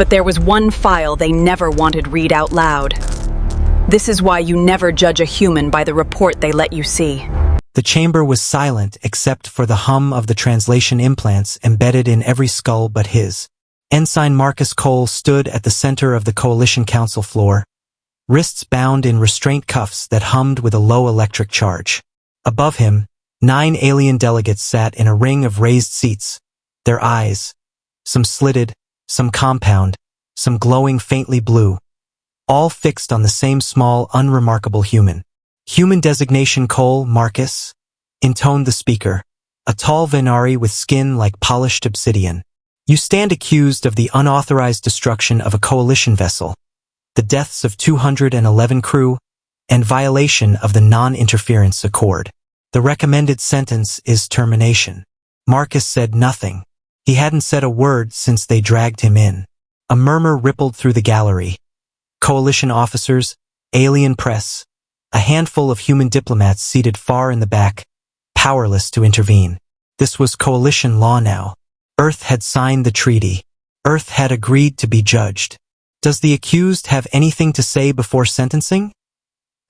But there was one file they never wanted read out loud. This is why you never judge a human by the report they let you see. The chamber was silent except for the hum of the translation implants embedded in every skull but his. Ensign Marcus Cole stood at the center of the Coalition Council floor, wrists bound in restraint cuffs that hummed with a low electric charge. Above him, 9 alien delegates sat in a ring of raised seats, their eyes, some slitted, some compound, some glowing faintly blue, all fixed on the same small, unremarkable human. Human designation Cole, Marcus, intoned the speaker, a tall Venari with skin like polished obsidian. You stand accused of the unauthorized destruction of a coalition vessel, the deaths of 211 crew, and violation of the non-interference accord. The recommended sentence is termination. Marcus said nothing. He hadn't said a word since they dragged him in. A murmur rippled through the gallery. Coalition officers, alien press, a handful of human diplomats seated far in the back, powerless to intervene. This was coalition law now. Earth had signed the treaty. Earth had agreed to be judged. Does the accused have anything to say before sentencing?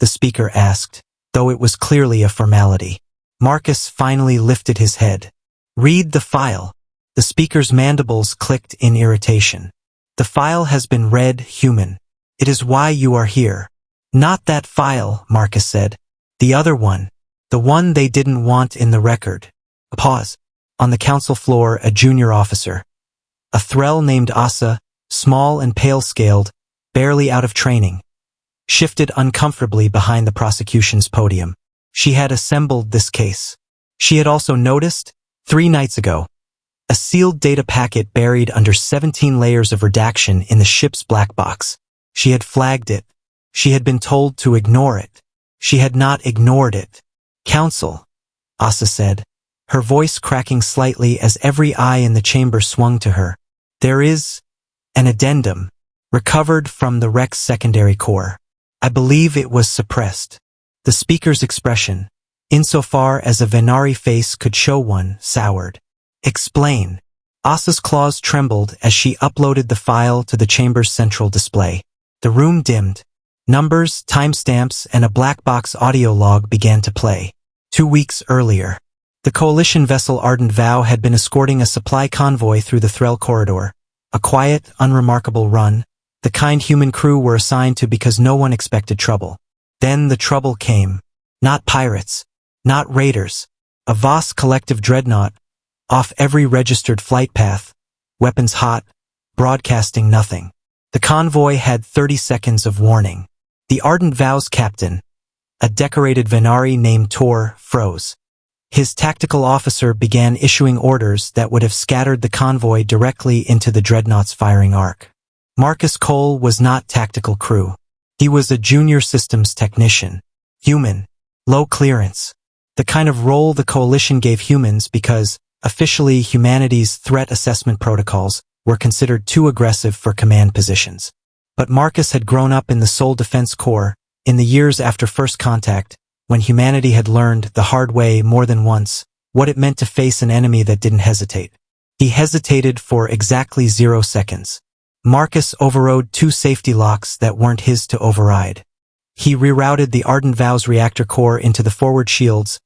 The speaker asked, though it was clearly a formality. Marcus finally lifted his head. Read the file. The speaker's mandibles clicked in irritation. The file has been read, human. It is why you are here. Not that file, Marcus said. The other one. The one they didn't want in the record. A pause. On the council floor, a junior officer. A thrall named Asa, small and pale-scaled, barely out of training, shifted uncomfortably behind the prosecution's podium. She had assembled this case. She had also noticed, 3 nights ago, a sealed data packet buried under 17 layers of redaction in the ship's black box. She had flagged it. She had been told to ignore it. She had not ignored it. Counsel, Asa said, her voice cracking slightly as every eye in the chamber swung to her. There is an addendum, recovered from the wreck's secondary core. I believe it was suppressed. The speaker's expression, insofar as a Venari face could show one, soured. Explain. Asa's claws trembled as she uploaded the file to the chamber's central display. The room dimmed. Numbers, timestamps, and a black box audio log began to play. 2 weeks earlier, the coalition vessel Ardent Vow had been escorting a supply convoy through the Threll corridor. A quiet, unremarkable run, the kind human crew were assigned to because no one expected trouble. Then the trouble came. Not pirates, not raiders. A vast collective dreadnought, off every registered flight path, weapons hot, broadcasting nothing. The convoy had 30 seconds of warning. The Ardent Vow's captain, a decorated Venari named Tor, froze. His tactical officer began issuing orders that would have scattered the convoy directly into the dreadnought's firing arc. Marcus Cole was not tactical crew. He was a junior systems technician. Human. Low clearance. The kind of role the coalition gave humans because, officially, humanity's threat assessment protocols were considered too aggressive for command positions. But Marcus had grown up in the Soul Defense Corps, in the years after first contact, when humanity had learned the hard way more than once what it meant to face an enemy that didn't hesitate. He hesitated for exactly 0 seconds. Marcus overrode 2 safety locks that weren't his to override. He rerouted the Ardent Vow's reactor core into the forward shields,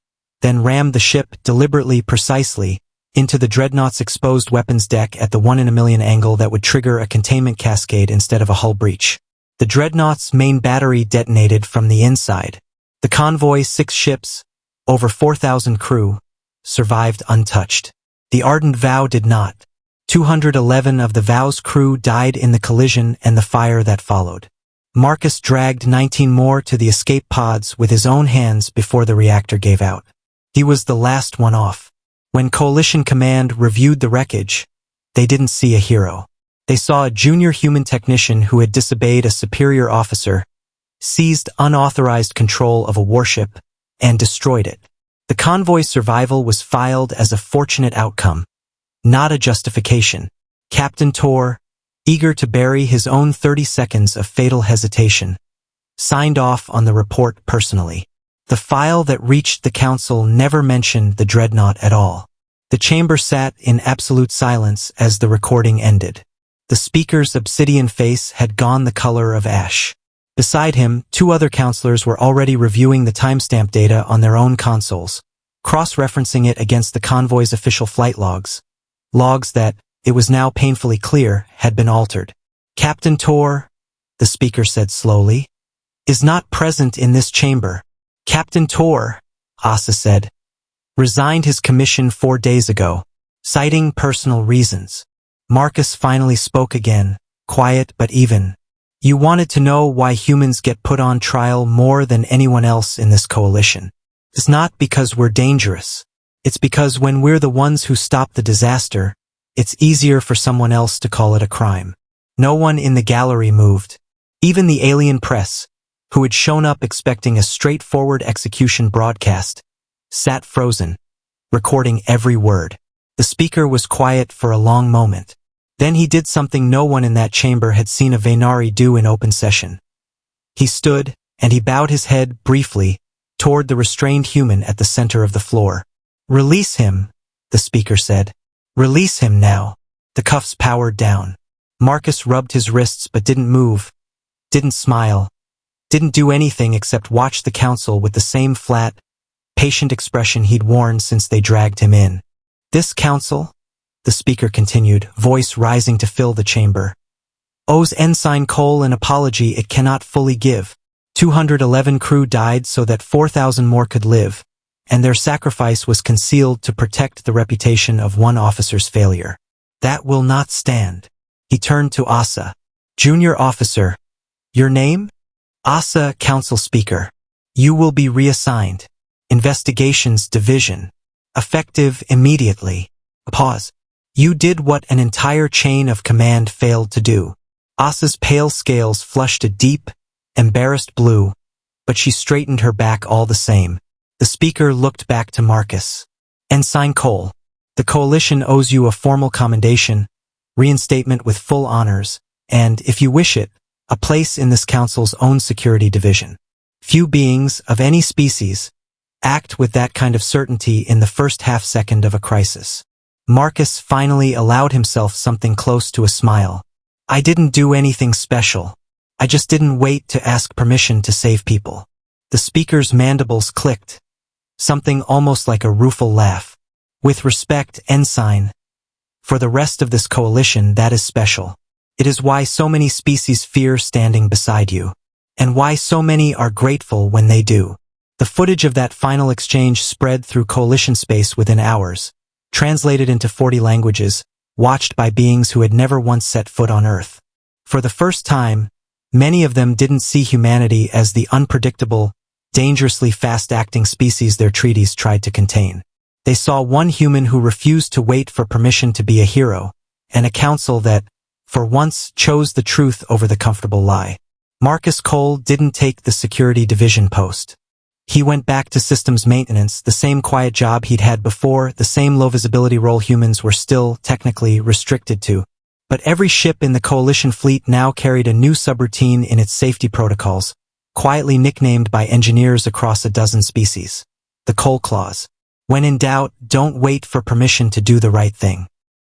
then rammed the ship deliberately, precisely, into the dreadnought's exposed weapons deck at the 1 in a million angle that would trigger a containment cascade instead of a hull breach. The dreadnought's main battery detonated from the inside. The convoy's 6 ships, over 4,000 crew, survived untouched. The Ardent Vow did not. 211 of the Vow's crew died in the collision and the fire that followed. Marcus dragged 19 more to the escape pods with his own hands before the reactor gave out. He was the last one off. When Coalition Command reviewed the wreckage, they didn't see a hero. They saw a junior human technician who had disobeyed a superior officer, seized unauthorized control of a warship, and destroyed it. The convoy's survival was filed as a fortunate outcome, not a justification. Captain Tor, eager to bury his own 30 seconds of fatal hesitation, signed off on the report personally. The file that reached the council never mentioned the dreadnought at all. The chamber sat in absolute silence as the recording ended. The speaker's obsidian face had gone the color of ash. Beside him, two other counselors were already reviewing the timestamp data on their own consoles, cross-referencing it against the convoy's official flight logs. Logs that, it was now painfully clear, had been altered. Captain Tor, the speaker said slowly, is not present in this chamber. Captain Tor, Asa said, resigned his commission 4 days ago, citing personal reasons. Marcus finally spoke again, quiet but even. You wanted to know why humans get put on trial more than anyone else in this coalition. It's not because we're dangerous. It's because when we're the ones who stop the disaster, it's easier for someone else to call it a crime. No one in the gallery moved. Even the alien press, who had shown up expecting a straightforward execution broadcast, sat frozen, recording every word. The speaker was quiet for a long moment. Then he did something no one in that chamber had seen a Vaynari do in open session. He stood, and he bowed his head briefly toward the restrained human at the center of the floor. Release him, the speaker said. Release him now. The cuffs powered down. Marcus rubbed his wrists but didn't move, didn't smile, didn't do anything except watch the council with the same flat, patient expression he'd worn since they dragged him in. This council, the speaker continued, voice rising to fill the chamber, owes Ensign Cole an apology it cannot fully give. 211 crew died so that 4,000 more could live, and their sacrifice was concealed to protect the reputation of one officer's failure. That will not stand. He turned to Asa. Junior officer, your name? Asa, council speaker. You will be reassigned. Investigations division. Effective immediately. Pause. You did what an entire chain of command failed to do. Asa's pale scales flushed a deep, embarrassed blue, but she straightened her back all the same. The speaker looked back to Marcus. Ensign Cole, the coalition owes you a formal commendation, reinstatement with full honors, and, if you wish it, a place in this council's own security division. Few beings, of any species, act with that kind of certainty in the first half-second of a crisis. Marcus finally allowed himself something close to a smile. I didn't do anything special. I just didn't wait to ask permission to save people. The speaker's mandibles clicked. Something almost like a rueful laugh. With respect, Ensign. For the rest of this coalition, that is special. It is why so many species fear standing beside you. And why so many are grateful when they do. The footage of that final exchange spread through coalition space within hours, translated into 40 languages, watched by beings who had never once set foot on Earth. For the first time, many of them didn't see humanity as the unpredictable, dangerously fast-acting species their treaties tried to contain. They saw one human who refused to wait for permission to be a hero, and a council that, for once, chose the truth over the comfortable lie. Marcus Cole didn't take the security division post. He went back to systems maintenance, the same quiet job he'd had before, the same low-visibility role humans were still, technically, restricted to. But every ship in the coalition fleet now carried a new subroutine in its safety protocols, quietly nicknamed by engineers across a dozen species. The Cole Clause. When in doubt, don't wait for permission to do the right thing.